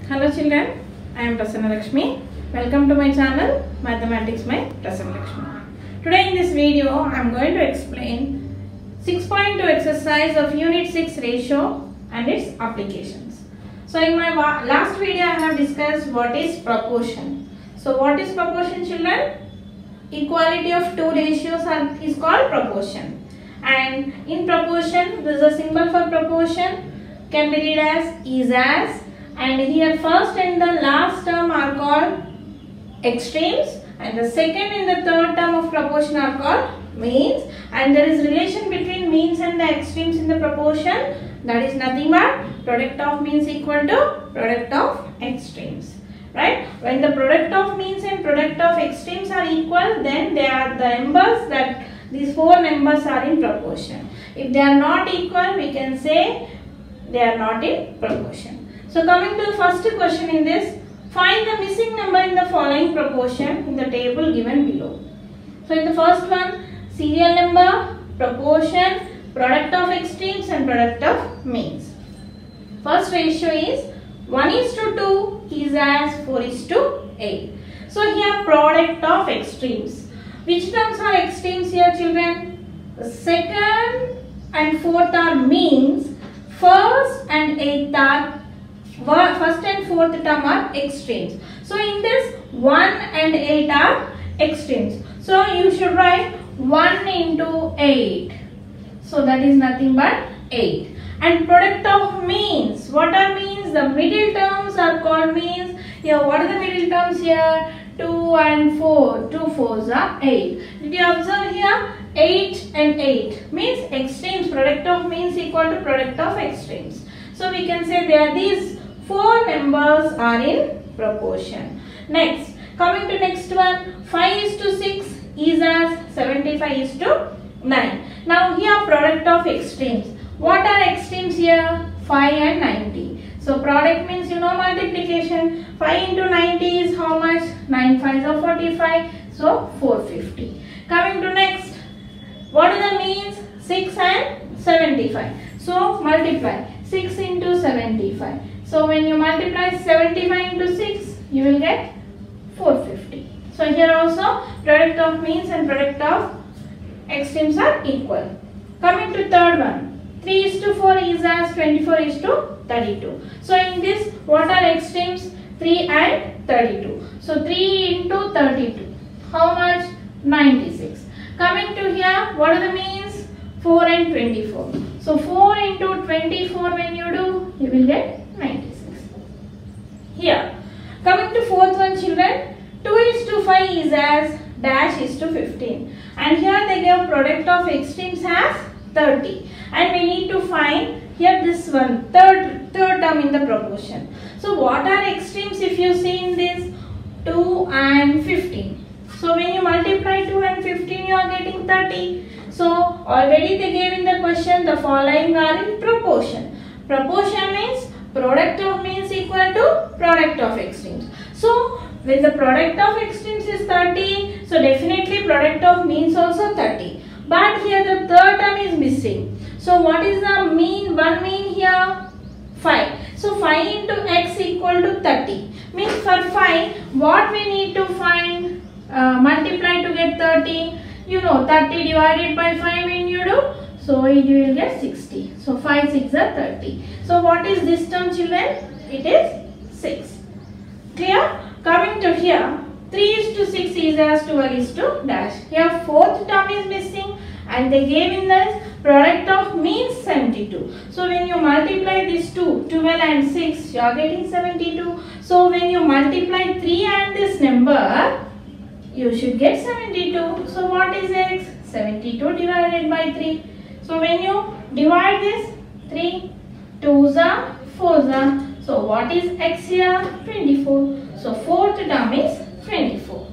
Hello children, I am Prasanna Lakshmi. Welcome to my channel Mathematics by Prasanna Lakshmi. Today in this video I am going to explain 6.2 exercise of Unit 6 ratio and its applications. So in my last video I have discussed what is proportion. So what is proportion children? Equality of two ratios is called proportion. And in proportion there is a symbol for proportion, can be read as is as, and here first and the last term are called extremes and the second and the third term of proportion are called means, and there is relation between means and the extremes in the proportion, that is nothing but product of means equal to product of extremes, right? When the product of means and product of extremes are equal, then they are the numbers that these four numbers are in proportion. If they are not equal, we can say they are not in proportion. So coming to the first question in this, find the missing number in the following proportion in the table given below. So in the first one, serial number, proportion, product of extremes and product of means. First ratio is 1:2 is as 4:8. So here product of extremes. Which terms are extremes here children? The second and fourth are means, first and fourth term are extremes. So in this 1 and 8 are extremes. So you should write 1 into 8. So that is nothing but 8. And product of means. What are means? The middle terms are called means. Here what are the middle terms here? 2 and 4. 2 fours are 8. Did you observe here? 8 and 8 means extremes. Product of means equal to product of extremes. So we can say there these four numbers are in proportion. Next, coming to next one, 5:6 is as 75:9. Now here product of extremes. What are extremes here? 5 and 90. So product means you know multiplication. 5 into 90 is how much? 9 5s are 45. So 450. Coming to next, what are the means? 6 and 75. So multiply 6 into 75. So when you multiply 75 into 6, you will get 450. So here also product of means and product of extremes are equal. Coming to third one, 3:4 is as 24:32. So in this what are extremes? 3 and 32. So 3 into 32. How much? 96. Coming to here, what are the means? 4 and 24. So 4 into 24 when you do, you will get 96. Here, coming to fourth one children, 2:5 is as dash is to 15. And here they give product of extremes as 30. And we need to find here this one, third term in the proportion. So what are extremes if you see in this? 2 and 15. So when you multiply 2 and 15, you are getting 30. So already they gave in the question the following are in proportion. Proportion means product of means equal to product of extremes. So when the product of extremes is 30, so definitely product of means also 30. But here the third term is missing. So what is the mean? One mean here 5. So 5 into x equal to 30. Means for 5, what we need to find? Multiply to get 30. You know 30 divided by 5 when you do. So you will get 60. So 5 6 are 30. So what is this term children? It is 6. Clear? Coming to here, 3:6 is as 12 dash. Here fourth term is missing and they gave in this product of means 72. So when you multiply these two, 12 and 6, you are getting 72. So when you multiply 3 and this number, you should get 72. So what is x? 72 divided by 3. So when you divide this, 3 2s are 4s are. So what is x here? 24. So fourth term is 24.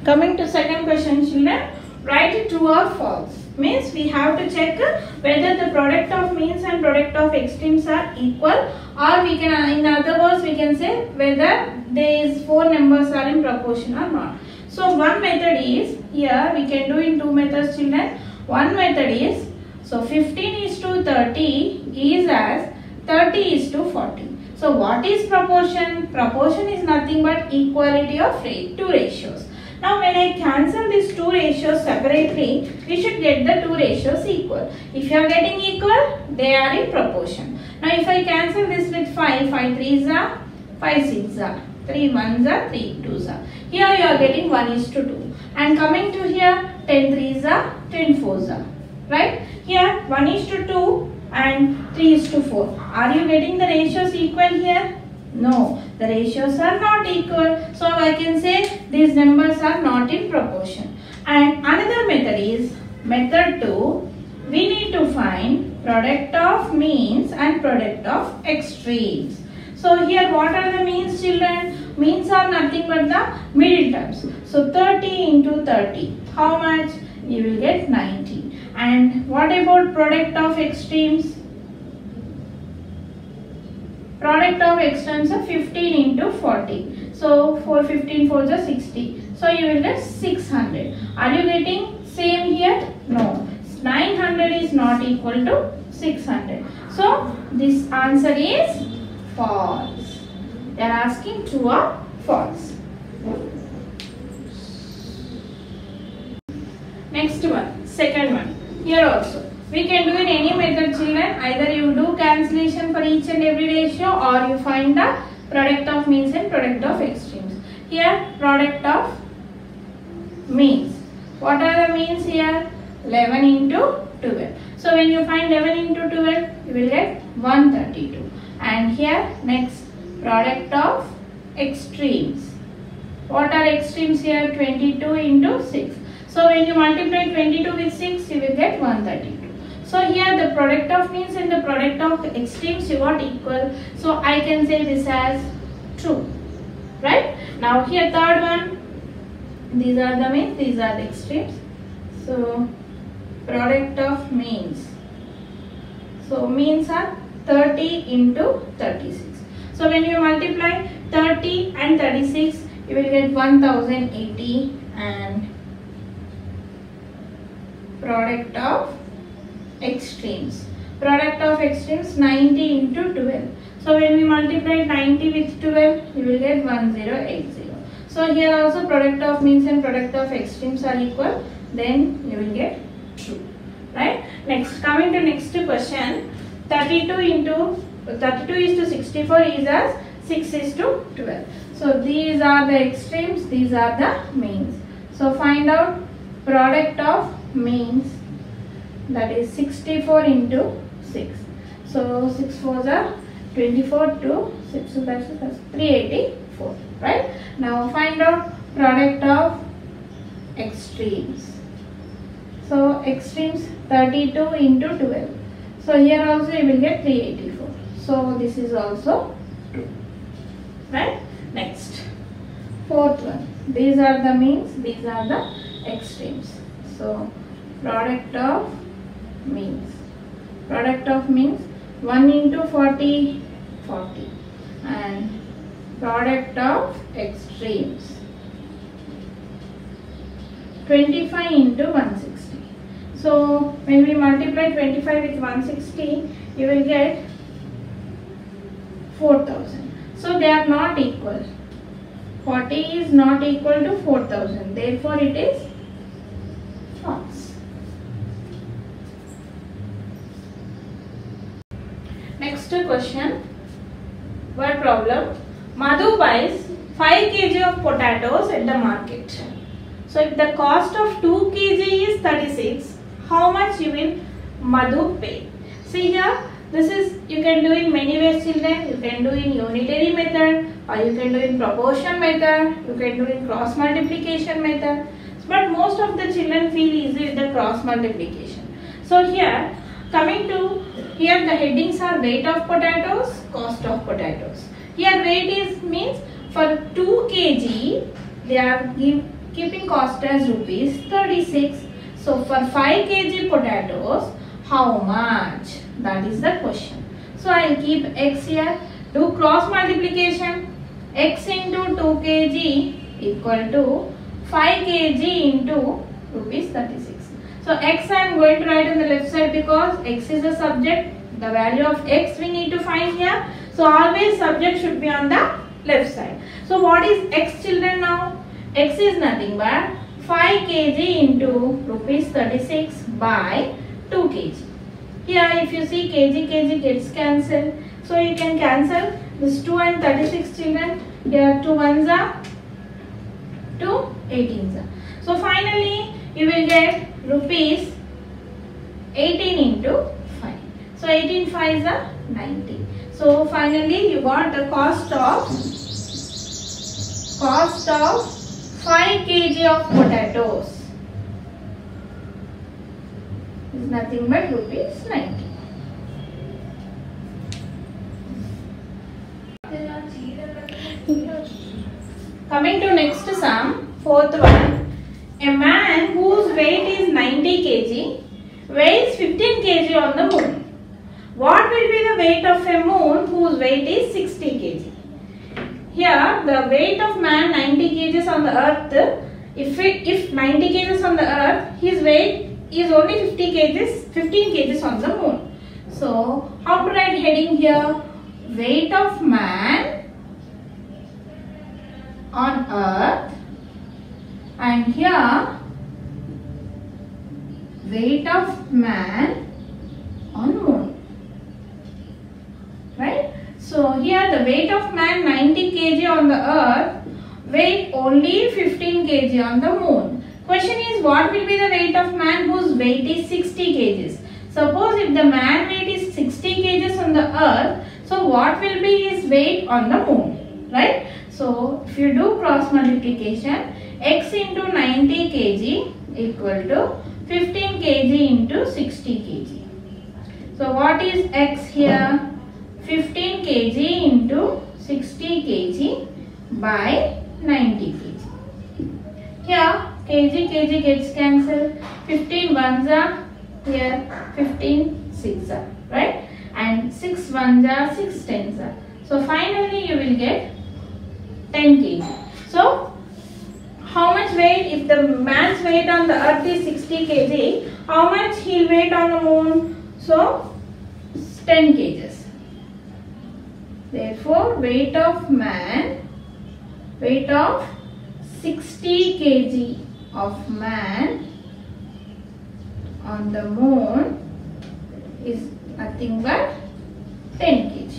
Coming to second question children, write true or false. Means we have to check whether the product of means and product of extremes are equal, or we can, in other words, we can say whether these four numbers are in proportion or not. So one method is, here we can do in two methods children. One method is So 15 is to 30 is as 30 is to 40. So what is proportion? Proportion is nothing but equality of two ratios. Now when I cancel these two ratios separately, we should get the two ratios equal. If you are getting equal, they are in proportion. Now if I cancel this with 5, 5 3s are, 5 6s are, 3 1s are, 3 2s are. Here you are getting 1 is to 2. And coming to here, 10 3s are, 10 4s are. Right? Here 1 is to 2 and 3 is to 4. Are you getting the ratios equal here? No, the ratios are not equal. So I can say these numbers are not in proportion. And another method is method 2. We need to find product of means and product of extremes. So here what are the means, children? Means are nothing but the middle terms. So 30 into 30. How much? You will get 90. And what about product of extremes? Product of extremes are 15 into 40. So 4 15 4 is 60. So you will get 600. Are you getting same here? No. 900 is not equal to 600. So this answer is false. They are asking true or false. Next one, second one. Here also. We can do in any method, children. Either you do cancellation for each and every ratio or you find the product of means and product of extremes. Here, product of means. What are the means here? 11 into 12. So when you find 11 into 12, you will get 132. And here, next, product of extremes. What are extremes here? 22 into 6. So when you multiply 22 with 6, you will get 132. So here the product of means and the product of extremes you got equal. So I can say this as true. Right? Now here third one. These are the means, these are the extremes. So product of means. So means are 30 into 36. So when you multiply 30 and 36, you will get 1080 and product of extremes. Product of extremes 90 into 12. So when we multiply 90 with 12, you will get 1080. So here also product of means and product of extremes are equal. Then you will get true. Right? Next, coming to next question. 32 is to 64 is as 6 is to 12. So these are the extremes, these are the means. So find out product of means, that is 64 into 6. So 6 4s are 24 to 6, so that's 384. Right? Now find out product of extremes. So extremes 32 into 12. So here also you will get 384. So this is also true. Right? Next, fourth one. These are the means, these are the extremes. So product of means. Product of means 1 into 40, 40. And product of extremes 25 into 160. So when we multiply 25 with 160, you will get 4000. So they are not equal. 40 is not equal to 4000. Therefore it is false. Next question. Word problem. Madhu buys 5 kg of potatoes at the market. So if the cost of 2 kg is 36, how much you will Madhu pay? See here, this is, you can do in many ways, children. You can do in unitary method, or you can do in proportion method, you can do in cross multiplication method. But most of the children feel easy with the cross multiplication. So here, coming to, here the headings are weight of potatoes, cost of potatoes. Here weight is means for 2 kg, they are keeping cost as rupees 36. So for 5 kg potatoes, how much? That is the question. So I will keep x here. Do cross multiplication. X into 2 kg equal to 5 kg into rupees 36. So x I am going to write on the left side because x is the subject. The value of x we need to find here. So always subject should be on the left side. So what is x, children, now? X is nothing but 5 kg into rupees 36 by 2 kg. Here if you see kg gets cancelled. So you can cancel this 2 and 36, children. Here 2 ones are 2 18s are. So finally you will get rupees 18 into 5. So 18 5s are 90. So finally you got the cost of 5 kg of potatoes is nothing but rupees 90. Coming to next sum, fourth one. A man whose weight is 90 kg weighs 15 kg on the moon. What will be the weight of a moon whose weight is 60 kg? Here the weight of man 90 kg on the earth. If 90 kg on the earth, his weight is only 15 kg on the moon. So how to write heading here? Weight of man on earth, and here weight of man on moon, right? So here the weight of man 90 kg on the earth, weight only 15 kg on the moon. Question is, what will be the weight of man whose weight is 60 kg? Suppose if the man weight is 60 kg on the earth, so what will be his weight on the moon, right? So if you do cross multiplication, x into 90 kg equal to 15 kg into 60 kg. So what is x here? 15 kg into 60 kg by 90 kg. Here kg gets cancelled. 15 ones are here, 15 6 are, right? And 6 ones are, 6 tens are. So finally you will get 10 kg. So how much weight, if the man's weight on the earth is 60 kg, how much he'll weight on the moon? So 10 kg. Therefore weight of man, weight of 60 kg of man on the moon is nothing but 10 kg.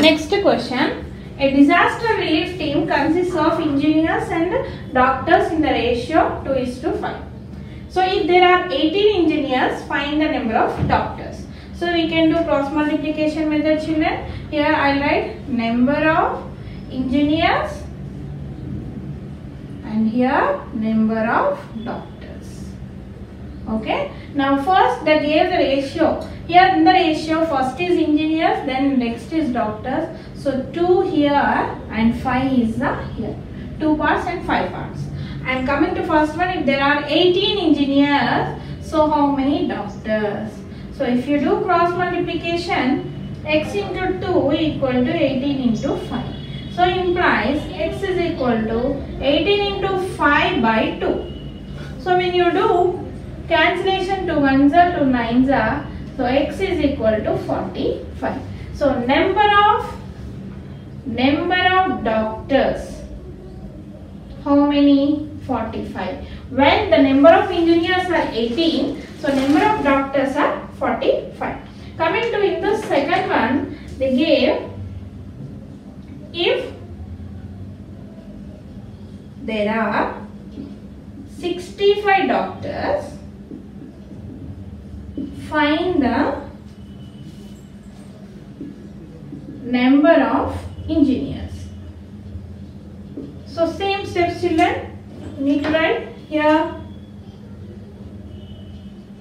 Next question. A disaster relief team consists of engineers and doctors in the ratio 2:5. So if there are 18 engineers, find the number of doctors. So we can do cross multiplication method, children. Here I write number of engineers and here number of doctors. Okay. Now first they gave the ratio. Here in the ratio, first is engineers, then next is doctors. So 2 here and 5 is here. 2 parts and 5 parts. And coming to first one, if there are 18 engineers, so how many doctors? So if you do cross multiplication, x into 2 equal to 18 into 5. So implies x is equal to 18 into 5 by 2. So when you do cancellation, 2 ones are, 2 nines are, so x is equal to 45. So number of doctors, how many? 45. When the number of engineers are 18, so number of doctors are 45. Coming to in the second one, they gave if there are 65 doctors, find the number of engineers. So same steps, children. You need to write here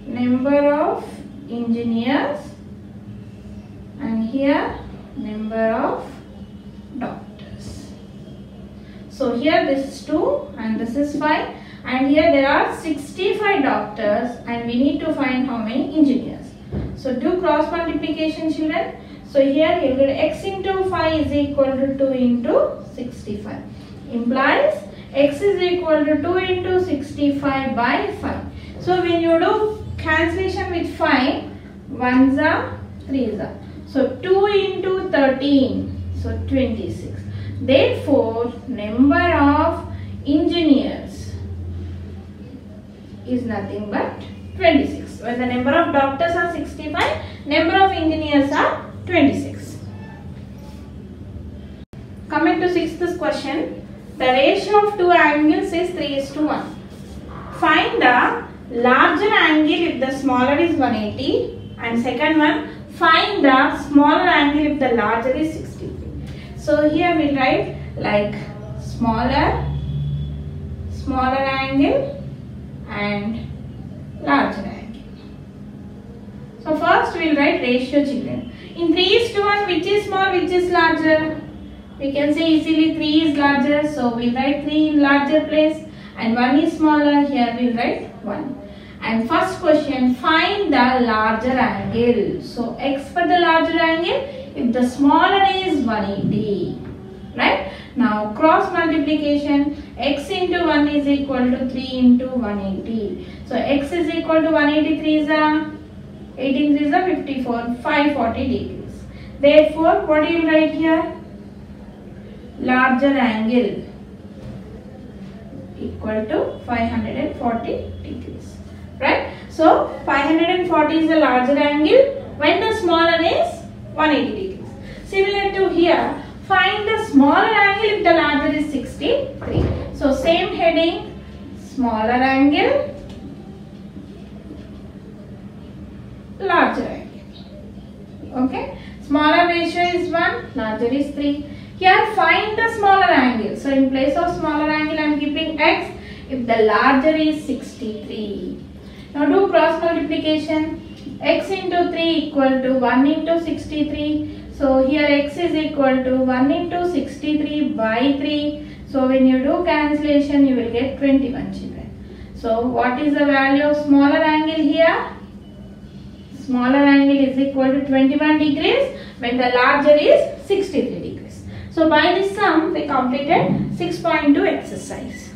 number of engineers and here number of doctors. So here this is 2 and this is 5, and here there are 65 doctors and we need to find how many engineers. So do cross multiplication, children. So here you will get x into 5 is equal to 2 into 65. Implies x is equal to 2 into 65 by 5. So when you do cancellation with 5, 1s are 3s are. So 2 into 13, so 26. Therefore, number of engineers is nothing but 26. When the number of doctors are 65, number of engineers are 26. Coming to sixth question, the ratio of two angles is 3:1. Find the larger angle if the smaller is 180, and second one, find the smaller angle if the larger is 63. So here we write like smaller angle and larger angle. So first we will write ratio, children. In 3:1, which is small, which is larger? We can say easily 3 is larger, so we will write 3 in larger place, and 1 is smaller, here we will write 1. And first question, find the larger angle. So x for the larger angle if the smaller is 180. Right? Now cross multiplication, x into 1 is equal to 3 into 180. So x is equal to 183 is 18 3 is 54, 540 degrees. Therefore, what do you write here? Larger angle equal to 540 degrees. Right? So 540 is the larger angle when the smaller is 180 degrees. Similar to here, find the smaller angle if the larger is 63. So same heading, smaller angle, larger angle. Okay, smaller ratio is 1, larger is 3. Here find the smaller angle. So in place of smaller angle I am keeping x if the larger is 63. Now do cross multiplication. X into 3 equal to 1 into 63. So here x is equal to 1 into 63 by 3. So when you do cancellation you will get 21, children. So what is the value of smaller angle here? Smaller angle is equal to 21 degrees when the larger is 63 degrees. So by this sum we completed 6.2 exercise.